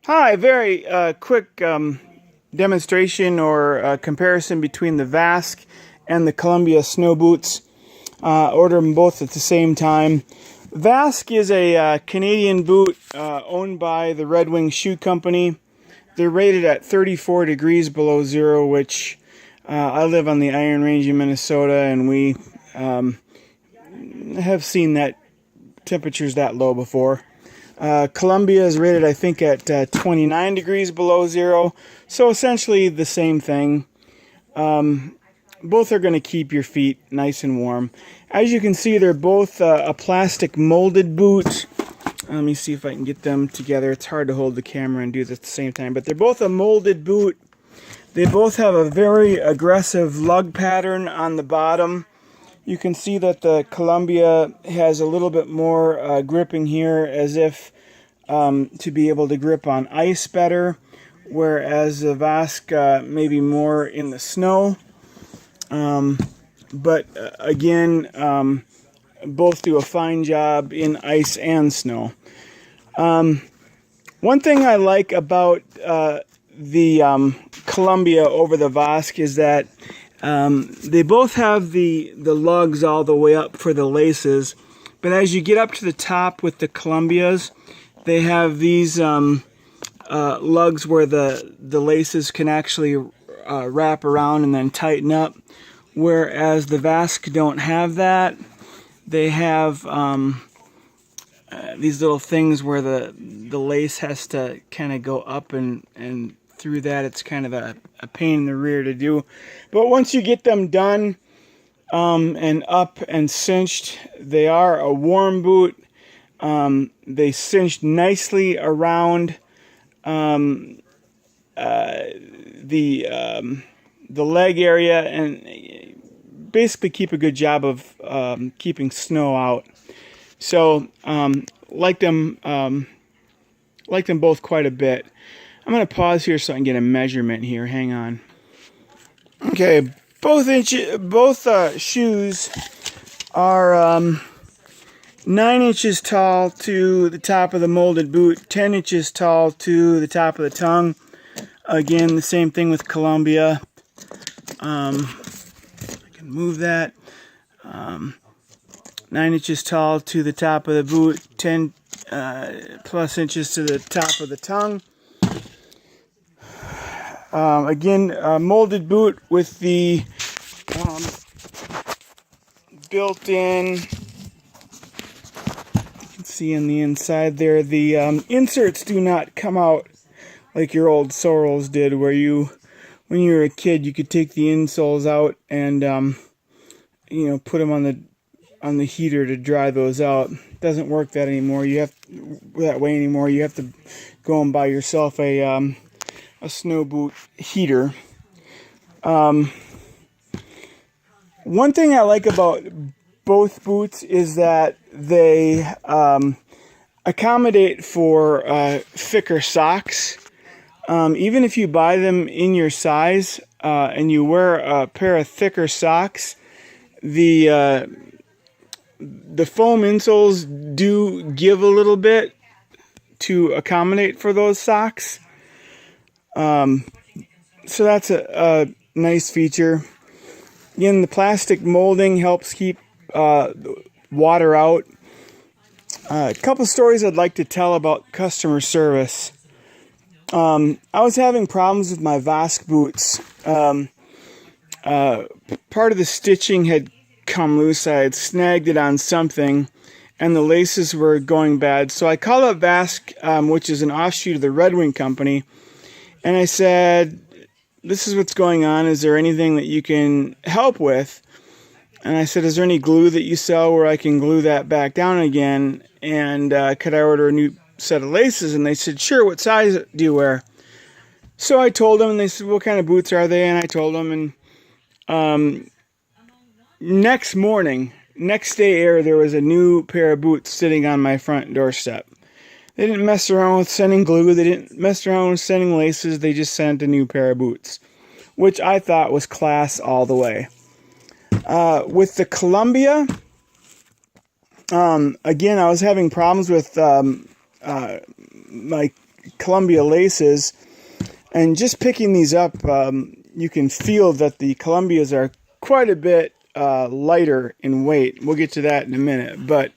Hi, very quick demonstration or comparison between the Vasque and the Columbia snow boots. Order them both at the same time. Vasque is a Canadian boot owned by the Red Wing Shoe Company. They're rated at 34 degrees below zero, which I live on the Iron Range in Minnesota, and we have seen that temperatures that low before. Columbia is rated, I think, at 29 degrees below zero, so essentially the same thing. Both are going to keep your feet nice and warm. As you can see, they're both a plastic molded boot. Let me see if I can get them together. It's hard to hold the camera and do this at the same time, but they're both a molded boot. They both have a very aggressive lug pattern on the bottom. You can see that the Columbia has a little bit more gripping here, as if to be able to grip on ice better, whereas the Vasque maybe more in the snow. But again, both do a fine job in ice and snow. One thing I like about the Columbia over the Vasque is that they both have the lugs all the way up for the laces, but as you get up to the top with the Columbias, they have these lugs where the laces can actually wrap around and then tighten up, whereas the Vasque don't have that. They have these little things where the lace has to kind of go up, and through that it's kind of a pain in the rear to do. But once you get them done and up and cinched, they are a warm boot. They cinched nicely around the leg area and basically keep a good job of keeping snow out. So like them both quite a bit. I'm going to pause here so I can get a measurement here. Hang on. Okay, both shoes are 9 inches tall to the top of the molded boot, 10 inches tall to the top of the tongue. Again, the same thing with Columbia. I can move that. 9 inches tall to the top of the boot, 10 plus inches to the top of the tongue. Again, molded boot with the built-in, you can see on the inside there, the inserts do not come out like your old Sorrels did, where when you were a kid, you could take the insoles out and put them on the heater to dry those out. It doesn't work that anymore. You have to go and buy yourself a snow boot heater. One thing I like about both boots is that they accommodate for thicker socks. Even if you buy them in your size and you wear a pair of thicker socks, the foam insoles do give a little bit to accommodate for those socks. So that's a nice feature. Again, the plastic molding helps keep water out. A couple stories I'd like to tell about customer service. I was having problems with my Vasque boots. Part of the stitching had come loose. I had snagged it on something, and the laces were going bad. So I called up Vasque, which is an offshoot of the Red Wing Company, and I said, this is what's going on. Is there anything that you can help with? And I said, is there any glue that you sell where I can glue that back down again? And could I order a new set of laces? And they said, sure. What size do you wear? So I told them, and they said, what kind of boots are they? And I told them, and next day there was a new pair of boots sitting on my front doorstep. They didn't mess around with sending glue. They didn't mess around with sending laces. They just sent a new pair of boots, which I thought was class all the way. With the Columbia, again, I was having problems with my Columbia laces. And just picking these up, you can feel that the Columbias are quite a bit lighter in weight. We'll get to that in a minute. But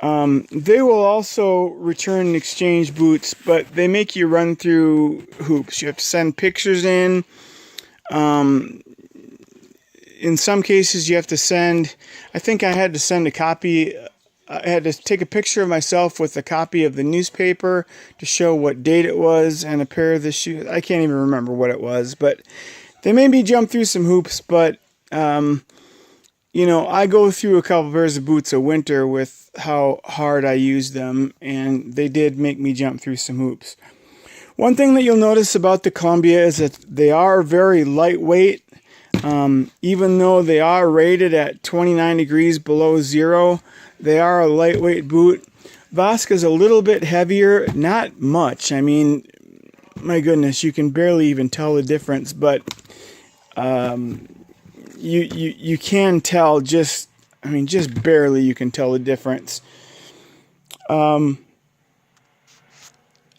they will also return and exchange boots, but they make you run through hoops. You have to send pictures in. In some cases, you have to send, I think I had to send a copy. I had to take a picture of myself with a copy of the newspaper to show what date it was and a pair of the shoes. I can't even remember what it was, but they made me jump through some hoops. But, I go through a couple pairs of boots a winter with how hard I use them, and they did make me jump through some hoops. One thing that you'll notice about the Columbia is that they are very lightweight. Even though they are rated at 29 degrees below zero, they are a lightweight boot. Vasque is a little bit heavier, not much. I mean, my goodness, you can barely even tell the difference, but you can tell just barely you can tell the difference. I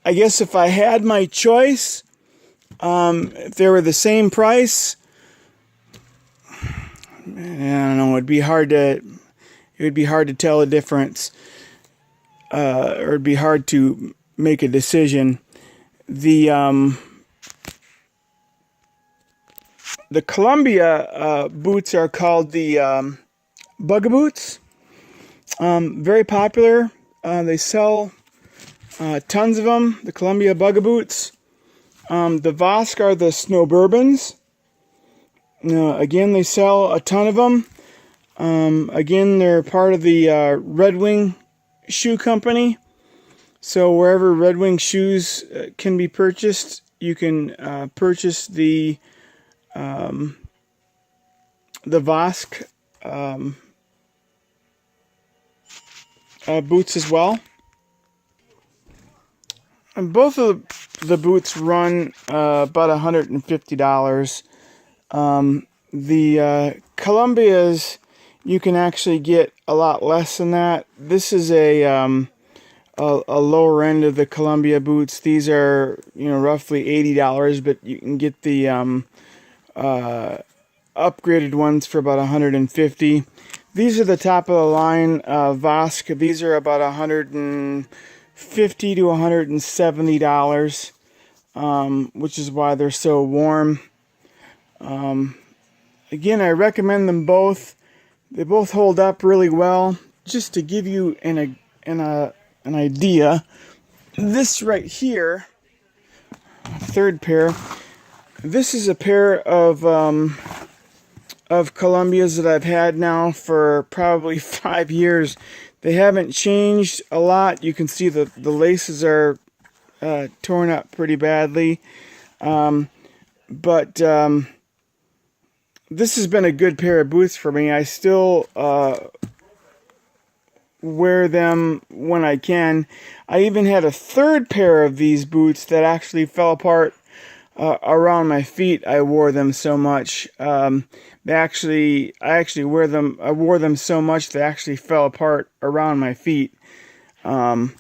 guess if I had my choice, if they were the same price, I don't know, it'd be hard to tell the difference, or it'd be hard to make a decision. The Columbia boots are called the Bugaboots. Very popular. They sell tons of them. The Columbia Bugaboots. The Vasque are the Snowburbans. Again, they sell a ton of them. Again, they're part of the Red Wing shoe company. So wherever Red Wing shoes can be purchased, you can purchase the Vasque boots as well. And both of the boots run about $150. The Columbias, you can actually get a lot less than that. This is a lower end of the Columbia boots. These are roughly $80, but you can get the upgraded ones for about $150. These are the top of the line Vasque. These are about $150 to $170, which is why they're so warm. Again, I recommend them both. They both hold up really well. Just to give you an idea, this right here, third pair, this is a pair of Columbias that I've had now for probably 5 years. They haven't changed a lot. You can see the laces are torn up pretty badly. But this has been a good pair of boots for me. I still wear them when I can. I even had a third pair of these boots that actually fell apart around my feet. I wore them so much. I wore them so much they actually fell apart around my feet. And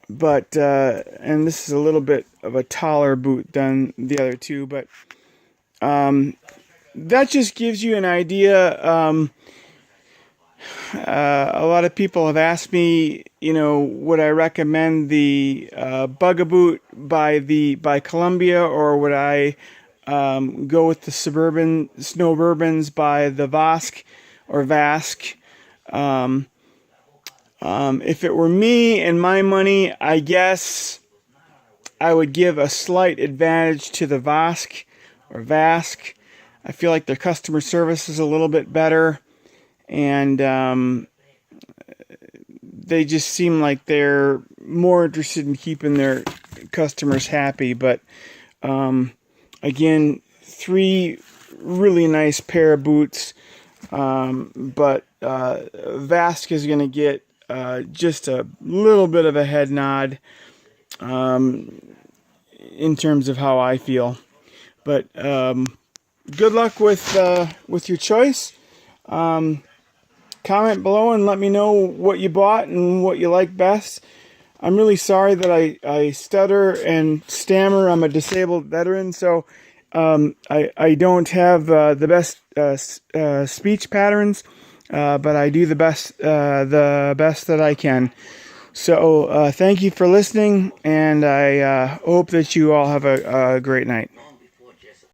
this is a little bit of a taller boot than the other two, but that just gives you an idea. A lot of people have asked me, would I recommend the Bugaboot by Columbia, or would I go with the Snowburbans by the Vasque or Vasque? If it were me and my money, I guess I would give a slight advantage to the Vasque or Vasque. I feel like their customer service is a little bit better, and they just seem like they're more interested in keeping their customers happy. But again, 3 really nice pair of boots, but Vasque is going to get just a little bit of a head nod in terms of how I feel. But good luck with your choice. Comment below and let me know what you bought and what you like best. I'm really sorry that I stutter and stammer. I'm a disabled veteran, so I don't have the best speech patterns, but I do the best that I can. So thank you for listening, and I hope that you all have a great night.